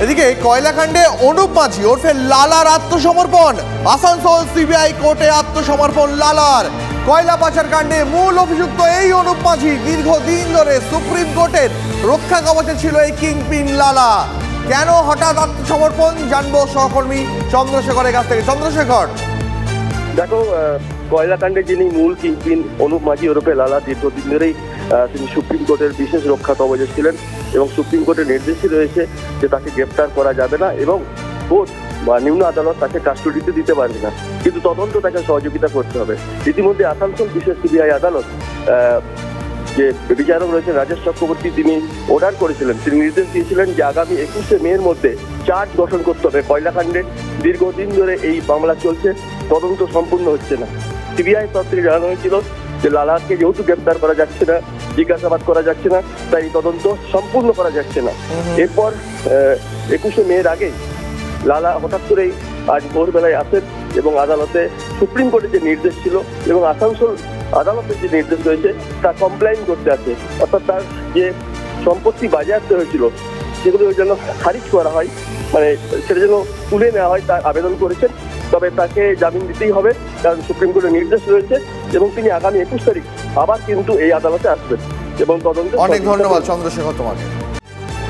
এদিকে কয়লাকাণ্ডে অনুপ মাঝি ওরফে লালার আত্মসমর্পণ। আসানসোল সিবিআই কোর্টে আত্মসমর্পণ লালার। কয়লা পাচার কাণ্ডে মূল অভিযুক্ত এই অনুপ মাঝি দীর্ঘদিন ধরে সুপ্রিম কোর্টের রক্ষা কবচে ছিল এই কিংপিন লালা। কেন হঠাৎ আত্মসমর্পণ জানবো সহকর্মী চন্দ্রশেখরের কাছ থেকে। চন্দ্রশেখর, দেখো, কয়লাকাণ্ডে যিনি মূল কিংপিন অনুপ মাঝি ওরফে লালা দীর্ঘদিন ধরেই তিনি সুপ্রিম কোর্টের বিশেষ রক্ষা কবচে ছিলেন এবং সুপ্রিম কোর্টের নির্দেশই রয়েছে যে তাকে গ্রেপ্তার করা যাবে না এবং কোর্ট বা নিম্ন আদালত তাকে কাস্টডিতে দিতে পারবে না, কিন্তু তদন্ত তাকে সহযোগিতা করতে হবে। ইতিমধ্যে আসানসোল বিশেষ সিবিআই আদালত যে বিচারক রয়েছেন রাজেশ চক্রবর্তী, তিনি অর্ডার করেছিলেন, তিনি নির্দেশ দিয়েছিলেন যে আগামী 21শে মের মধ্যে চার্জ গঠন করতে হবে। কয়লাকাণ্ডে দীর্ঘদিন ধরে এই মামলা চলছে, তদন্ত সম্পূর্ণ হচ্ছে না। সিবিআই তরফ থেকে জানানো হয়েছিল যে লালাকে যেহেতু গ্রেপ্তার করা যাচ্ছে না, জিজ্ঞাসাবাদ করা যাচ্ছে না, তাই তদন্ত সম্পূর্ণ করা যাচ্ছে না। এরপর 21শে মের আগে লালা হঠাৎ করেই আজ ভোরবেলায় আসেন এবং আদালতে সুপ্রিম কোর্টের যে নির্দেশ ছিল এবং আসানসোল আদালতের যে নির্দেশ রয়েছে তা কমপ্লাইন করতে আছে, অর্থাৎ তার যে সম্পত্তি বাজেয়াপ্ত হয়েছিল সেগুলো যেন খারিজ করা হয়, মানে সেটা যেন তুলে নেওয়া হয়, তার আবেদন করেছেন। তবে তাকে জামিন দিতেই হবে, কারণ সুপ্রিম কোর্টের নির্দেশ রয়েছে এবং তিনি আগামী 21 তারিখ আবার কিন্তু এই আদালতে আসবেন এবং তদন্ত। অনেক ধন্যবাদ চন্দ্রশেখর তোমাকে।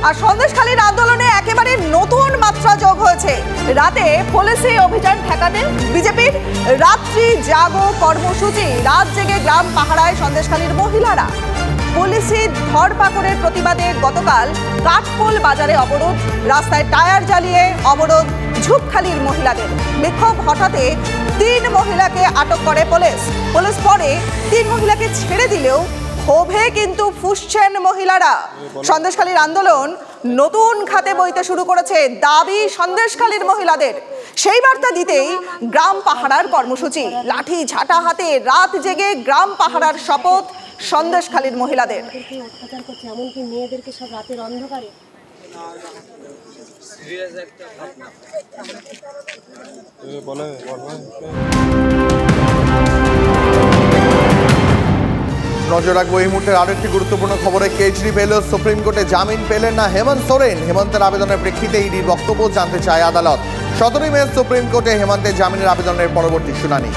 আর সন্দেশখালীর আন্দোলনে একেবারে নতুন মাত্রা যোগ হয়েছে। রাতে পুলিশি অভিযান ঠেকাতে বিজেপির রাত্রি জাগো কর্মসূচি। রাত জেগে গ্রাম পাহারায় সন্দেশখালীর মহিলারা। পুলিশি ধরপাকড়ের প্রতিবাদে গতকাল কাঠপোল বাজারে অবরোধ, রাস্তায় টায়ার জ্বালিয়ে অবরোধ ঝুপখালীর মহিলাদের। বিক্ষোভ হঠাতে 3 মহিলাকে আটক করে পুলিশ। পুলিশ পরে 3 মহিলাকে ছেড়ে দিলেও ক্ষোভে কিন্তু ফুঁসছেন মহিলারা। সন্দেশখালীর আন্দোলন নতুন খাতে বইতে শুরু করেছে, দাবি সন্দেশখালীর মহিলাদের। সেই বার্তা দিতেই গ্রাম পাহারার কর্মসূচি। লাঠি ঝাঁটা হাতে রাত জেগে গ্রাম পাহারার শপথ সন্দেশখালীর মহিলাদের। এমনকি মেয়েদেরকে সব রাতের অন্ধকারে নজর রাখবো এই মুহূর্তের আরো একটি গুরুত্বপূর্ণ খবরে। কেজরিওয়াল সুপ্রিম কোর্টে জামিন পেলেন না হেমন্ত সোরেন। হেমন্তের আবেদনের প্রেক্ষিতে ইডির বক্তব্য জানতে চায় আদালত। 17 মে সুপ্রিম কোর্টে হেমন্তের জামিনের আবেদনের পরবর্তী শুনানি।